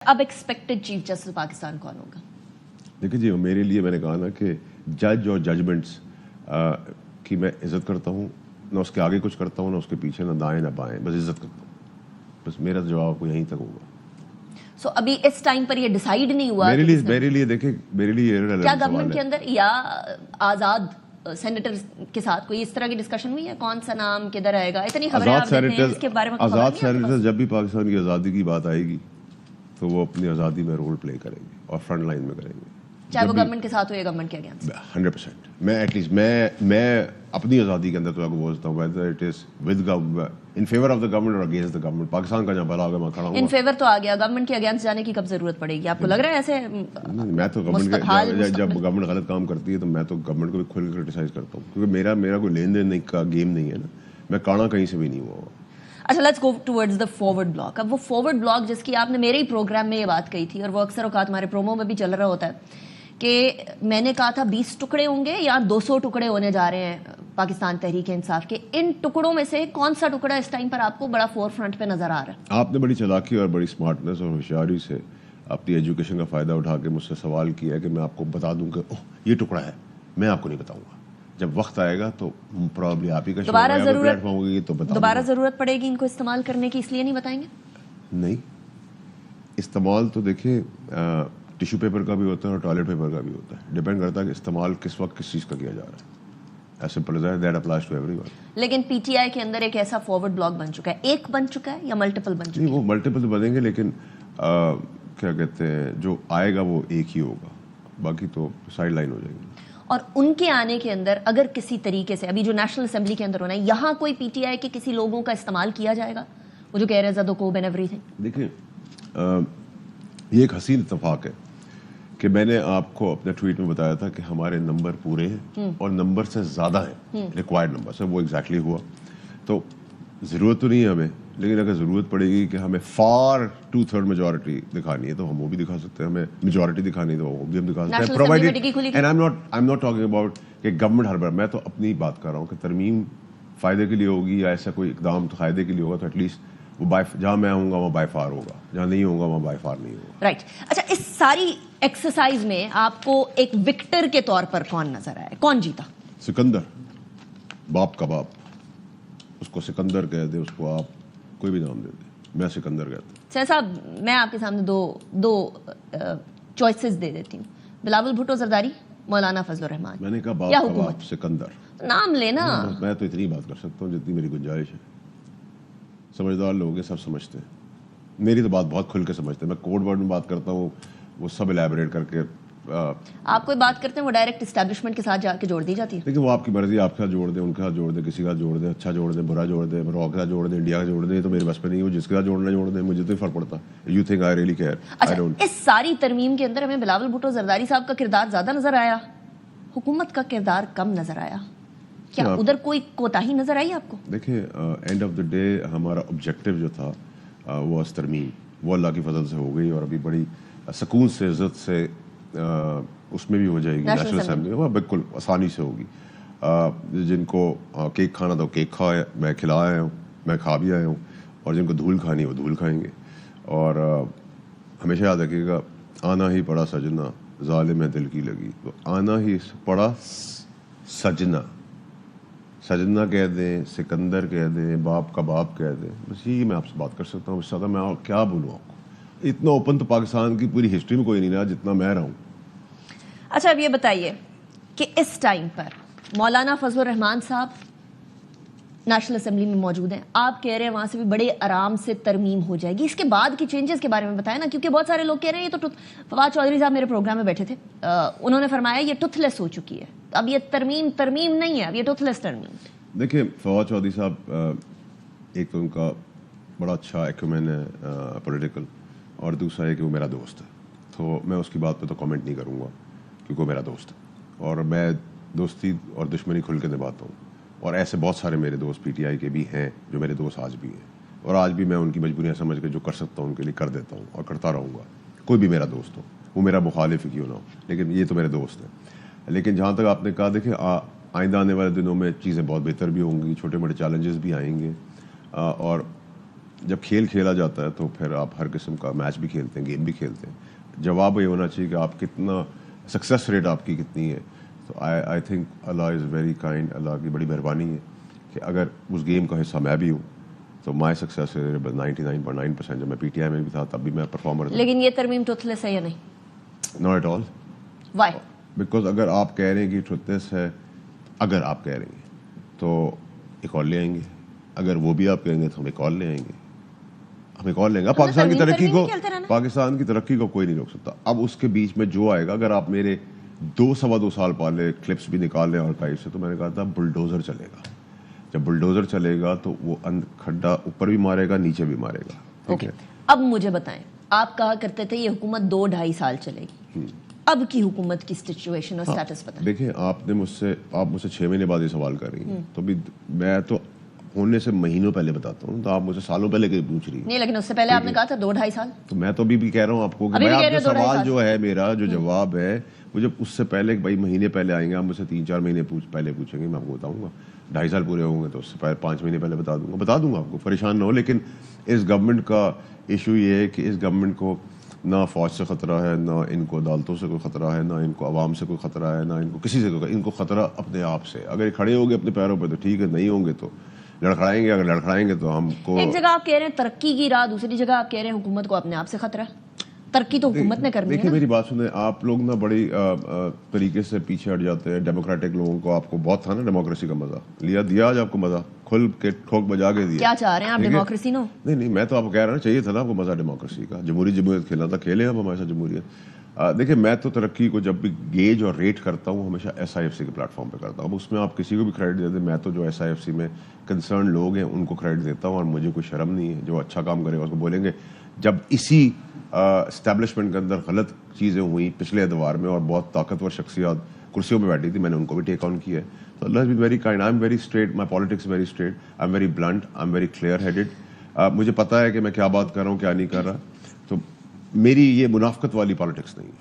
اب expected chief justice Pakistan کون ہوگا؟ دیکھیں جی، میرے لیے میں نے کہا نا کہ جج اور ججمنٹس کی میں عزت کرتا ہوں، نہ اس کے آگے کچھ کرتا ہوں، نہ اس کے پیچھے، نہ دائیں نہ بائیں، بس عزت کرتا ہوں. بس میرا جواب کو یہیں تک ہوگا. سو ابھی اس ٹائم پر یہ ڈیسائیڈ نہیں ہوا میرے لیے دیکھیں، میرے لیے کیا گورنمنٹ کے اندر یا آزاد سینیٹر کے ساتھ کوئی اس طرح کی ڈسکشن ہوئی ہے کون سا نام کدھر آئے گا؟ اتنی خبریں آپ دیتے ہیں اس کے بارے میں. آزاد سینیٹر جب بھی پاکستان کی آزادی کی بات آئے گی تو وہ اپنی آزادی میں رول پلے کریں گے اور فرنٹ لائن میں کریں گے، چاہے وہ گورنمنٹ کے ساتھ ہو یا گورنمنٹ کے اگینسٹ. 100%. میں ایٹ لیسٹ میں اپنی آزادی کے اندر تو آپ کو بولتا ہوں whether it is with in favor of the government or against the government. Pakistan کا جہاں بھلا ہوگا میں کھڑا ہوں. ان فیور تو آ گیا، گورنمنٹ کے اگینسٹ جانے کی کب ضرورت پڑے گی؟ آپ کو لگ رہا ہے ایسے؟ میں تو گورنمنٹ جب گورنمنٹ غلط کام کرتی ہے تو میں تو گورنمنٹ کو بھی کھل کر کرٹیسائز کرتا ہوں، کیونکہ میرا کوئی لین دین کا گیم نہیں ہے نا، میں کانا کہیں سے بھی نہیں ہوا. اچھا، let's go towards the forward block. اب وہ فارورڈ بلاک جس کی آپ نے میرے ہی پروگرام میں یہ بات کہی تھی اور وہ اکثر اوقات ہمارے پرومو میں بھی چل رہا ہوتا ہے کہ میں نے کہا تھا 20 ٹکڑے ہوں گے یا 200 ٹکڑے ہونے جا رہے ہیں پاکستان تحریک انصاف کے. ان ٹکڑوں میں سے کون سا ٹکڑا اس ٹائم پر آپ کو بڑا فور فرنٹ پہ نظر آ رہا ہے؟ آپ نے بڑی چالاکی اور بڑی اسمارٹنس اور ہوشیاری سے اپنی ایجوکیشن کا فائدہ اٹھا کے مجھ سے سوال کیا ہے کہ میں آپ کو بتا دوں کہ یہ ٹکڑا ہے. میں آپ کو نہیں بتاؤں گا، جب وقت آئے گا تو پرابلی آپ ہی کا دوبارہ ضرورت پڑے گی ان کو استعمال کرنے کی، اس لیے نہیں بتائیں گے؟ نہیں، استعمال تو دیکھیں ٹیشو پیپر کا بھی ہوتا ہے اور ٹوائلٹ پیپر کا بھی ہوتا ہے، ڈیپینڈ کرتا ہے کہ استعمال کس وقت کس چیز کا کیا جا رہا ہے. As simple as that applies to everyone. لیکن پی ٹی آئی کے اندر ایک ایسا فارورڈ بلاک بن چکا ہے، ایک بن چکا ہے یا ملٹیپل بن چکا ہے؟ وہ ملٹیپل بنیں گے، لیکن کیا کہتے ہیں جو آئے گا وہ ایک ہی ہوگا، باقی تو سائڈ لائن ہو جائیں گے. اور ان کے آنے کے اندر اگر کسی طریقے سے ابھی جو نیشنل اسمبلی کے اندر ہونا ہے، یہاں کوئی پی ٹی آئی کے کسی لوگوں کا استعمال کیا جائے گا؟ وہ جو کہہ رہے ہیں زدوکوب اینڈ ایوری تھنگ. دیکھیں یہ ایک حسین اتفاق ہے کہ میں نے آپ کو اپنے ٹویٹ میں بتایا تھا کہ ہمارے نمبر پورے ہیں اور نمبر سے زیادہ ہیں، ریکوائرڈ نمبر سے. وہ ایگزیکٹلی ہوا. تو ضرورت تو نہیں ہے ہمیں، لیکن اگر ضرورت پڑے گی کہ ہمیں فار 2/3 میجورٹی دکھانی ہے تو ہم وہ بھی دکھا سکتے ہیں. ہمیں میجورٹی دکھانی ہے تو وہ بھی ہم دکھا سکتے ہیں. Provided and I am not talking about کہ گورنمنٹ ہر بار، میں تو اپنی بات کر رہا ہوں کہ ترمیم فائدے کے لیے ہوگی یا ایسا کوئی اقدام تو فائدے کے لیے ہوگا، تو ایٹ لیسٹ وہ جہاں میں ہوں گا وہاں بائی فار ہوگا، جہاں نہیں ہوگا وہاں بائی فار نہیں ہوگا. رائٹ. اچھا، اس ساری ایکسرسائز میں آپ کو ایک وکٹر کے طور پر کون نظر آیا؟ کون جیتا؟ سکندر، باپ کا باپ. اس کو سکندر کہہ دے، اس کو آپ کوئی بھی نام دے دے، میں سکندر کہتا ہوں. سر صاحب، میں آپ کے سامنے دو چوائسز دے دیتی ہوں، بلاول بھٹو زرداری، مولانا فضل الرحمان. میں نے کہا باپ کا باپ سکندر. نام لینا. میں تو اتنی بات کر سکتا ہوں جتنی میری گنجائش ہے. سمجھدار لوگ ہیں، سب سمجھتے ہیں. میری تو بات بہت کھل کے سمجھتے ہیں. میں کوڈ ورڈ میں بات کرتا ہوں، وہ سب الیبوریٹ کر کے. آپ کوئی بات کرتے ہیں وہ ڈائریکٹ اسٹیبلشمنٹ کے ساتھ جا کے جوڑ دی جاتی ہے. لیکن وہ آپ کی مرضی، آپ کے ساتھ جوڑ دیں، ان کے ساتھ جوڑ دیں، کسی کا جوڑ دیں، اچھا جوڑ دیں، برا جوڑ دیں، رو کے ساتھ جوڑ دیں، انڈیا کا جوڑ دیں. تو میرے بس پہ نہیں ہو، جس کے ساتھ جوڑنا جوڑ دیں، مجھے تو فرق پڑتا. You think I really care. اچھا، اس ساری ترمیم کے اندر ہمیں بلاول بھٹو زرداری صاحب کا کردار زیادہ نظر آیا، حکومت کا کردار کم نظر آیا. کیا ادھر کوئی کوتاہی نظر آئی آپ کو؟ دیکھیں اینڈ آف دا ڈے ہمارا آبجیکٹو جو تھا وہ ترمیم، وہ اللہ کی فضل سے ہو گئی اور ابھی بڑی سکون سے عزت سے اس میں بھی ہو جائے گی نیشنل اسمبلی میں. بالکل آسانی سے ہوگی. جن کو کیک کھانا تھا وہ کیک کھایا، میں کھلا آیا ہوں، میں کھا بھی آیا ہوں. اور جن کو دھول کھانی وہ دھول کھائیں گے. اور ہمیشہ یاد رکھیے گا، آنا ہی پڑا سجنا ظالم ہے دل کی لگی. تو آنا ہی پڑا سجنا، سجنا کہہ دیں، سکندر کہہ دیں، باپ کا باپ کہہ دیں. بس یہی میں آپ سے بات کر سکتا ہوں. اس سے زیادہ میں کیا بولوں آپ کو. اتنا اوپن تو پاکستان کی پوری ہسٹری میں کوئی نہیں رہا جتنا میں رہا ہوں. اچھا، اب یہ بتائیے کہ اس ٹائم پر مولانا فضل الرحمان صاحب نیشنل اسمبلی میں موجود ہیں. آپ کہہ رہے ہیں وہاں سے بھی بڑے آرام سے ترمیم ہو جائے گی. اس کے بعد کی چینجز کے بارے میں بتائیں نا، کیونکہ بہت سارے لوگ کہہ رہے ہیں یہ تو فواد چودھری صاحب میرے پروگرام میں بیٹھے تھے، انہوں نے فرمایا یہ ٹوتھ لیس ہو چکی ہے، اب یہ ترمیم نہیں ہے، اب یہ ٹوتھ لیس ترمیم. دیکھیں فواد چودھری صاحب ایک تو ان کا بڑا اچھا ایکومین ہے پولیٹیکل، اور دوسرا ہے کہ وہ میرا دوست ہے. تو میں اس کی بات پہ تو کامنٹ نہیں کروں گا کیونکہ وہ میرا دوست ہے اور میں دوستی اور دشمنی کھل کے نبھاتا ہوں. اور ایسے بہت سارے میرے دوست پی ٹی آئی کے بھی ہیں جو میرے دوست آج بھی ہیں، اور آج بھی میں ان کی مجبوریاں سمجھ کے جو کر سکتا ہوں ان کے لیے کر دیتا ہوں اور کرتا رہوں گا. کوئی بھی میرا دوست ہو، وہ میرا مخالف ہی کیوں نہ ہو، لیکن یہ تو میرے دوست ہیں. لیکن جہاں تک آپ نے کہا، دیکھیں آئندہ آنے والے دنوں میں چیزیں بہت بہتر بھی ہوں گی، چھوٹے موٹے چیلنجز بھی آئیں گے. اور جب کھیل کھیلا جاتا ہے تو پھر آپ ہر قسم کا میچ بھی کھیلتے ہیں, گیم بھی کھیلتے ہیں. جواب یہ ہونا چاہیے کہ آپ کتنا سکسیس ریٹ آپ کی کتنی ہے. تو I think Allah is very kind, Allah کی بڑی مہربانی ہے کہ اگر اس گیم کا حصہ میں بھی ہوں تو مائی سکسیس 99.9%. جب میں پی ٹی آئی میں بھی تھا تب بھی میں پرفارمر تھا. لیکن یہ ترمیم ٹروتھلیس ہے یا نہیں؟ Not at all. Why? Because اگر آپ کہہ رہے ہیں کہ ٹروتھلیس ہے, اگر آپ کہہ رہے ہیں تو ایک اور لے آئیں گے. اگر وہ بھی آپ کہیں گے تو ہم ایک اور لے آئیں گے, ہم ایک اور لیں گے. پاکستان کی ترقی کو کوئی نہیں روک سکتا. اب اس کے بیچ میں جو آئے گا, اگر آپ میرے 2 سال پہلے کلپس بھی نکال لیں آرکائیو سے, تو میں نے کہا تھا بلڈوزر چلے گا. جب بلڈوزر چلے گا تو وہ کھڈا اوپر بھی مارے گا, نیچے بھی مارے گا. ٹھیک ہے, اب مجھے بتائیں, آپ کہا کرتے تھے یہ حکومت 2-2.5 سال چلے گی, اب کی حکومت کی سچویشن اور سٹیٹس بتائیں. دیکھیں, آپ مجھ سے 6 مہینے بعد یہ سوال کر رہی ہیں, تو بھی میں تو ہونے سے مہینوں پہلے بتاتا ہوں, تو آپ مجھے سالوں پہلے کے پوچھ رہی ہیں. نہیں, لیکن اس سے پہلے آپ نے کہا تھا 2-2.5 سال. تو میں تو ابھی بھی کہہ رہا ہوں آپ کو کہ آپ کا سوال جو ہے, میرا جو جواب ہے, مجھے اس سے پہلے بھائی مہینے پہلے آئیں گے, آپ مجھ سے 3-4 مہینے پہلے پوچھیں گے, میں آپ کو بتاؤں گا. 2.5 سال پورے ہوں گے تو اس سے پہلے 5 مہینے پہلے بتا دوں گا آپ کو, پریشان نہ ہو. لیکن اس گورنمنٹ کا ایشو یہ ہے کہ اس گورنمنٹ کو نہ فوج سے خطرہ ہے, نہ ان کو عدالتوں سے کوئی خطرہ ہے, نہ ان کو عوام سے کوئی خطرہ ہے, نہ ان کو کسی سے کوئی. ان کو خطرہ اپنے آپ سے. اگر یہ کھڑے ہوں گے اپنے پیروں پہ تو ٹھیک ہے, نہیں ہوں گے تو لڑکھڑائیں گے. اگر لڑکھڑائیں گے تو ہم کو, ایک جگہ آپ کہہ رہے ہیں ترقی کی راہ, دوسری جگہ آپ کہہ رہے ہیں حکومت کو اپنے آپ سے خطرہ ہے. ترقی تو حکومت نے کرنی ہے. دیکھیے میری بات سنیں, آپ لوگ نا بڑی طریقے سے پیچھے ہٹ جاتے ہیں. ڈیموکریٹک لوگوں کو, آپ کو بہت تھا نا ڈیموکریسی کا مزہ, دیا آج آپ کو مزہ, کھل کے ٹھوک بجا کے دیا. کیا چاہ رہے ہیں آپ, ڈیموکریسی نو؟ نہیں, میں تو آپ کو کہہ رہا ہوں چاہیے تھا نا آپ کو مزہ ڈیموکریسی کا. جمہوریت کھیلنا تھا, کھیلے اب ہمارے ساتھ جمہوریت. دیکھیں, میں تو ترقی کو جب بھی گیج اور ریٹ کرتا ہوں ہمیشہ SIFC کے پلیٹ فارم پہ کرتا ہوں. اس میں آپ کسی کو بھی کریڈٹ دیتے ہیں, میں تو جو SIFC میں کنسرن لوگ ہیں ان کو کریڈٹ دیتا ہوں, اور مجھے کوئی شرم نہیں ہے. جو اچھا کام کرے گا اس کو بولیں گے. جب اسی اسٹیبلشمنٹ کے اندر غلط چیزیں ہوئیں پچھلے ادوار میں, اور بہت طاقتور شخصیات کرسیوں پہ بیٹھی تھی, میں نے ان کو بھی ٹیک آن کیا ہے. تو Allah is very kind. I am very straight, my politics very straight, I am very blunt, I am very clear headed. مجھے پتا ہے کہ میں کیا بات کر رہا ہوں, کیا نہیں کر رہا. تو میری یہ منافقت والی پالیٹکس نہیں.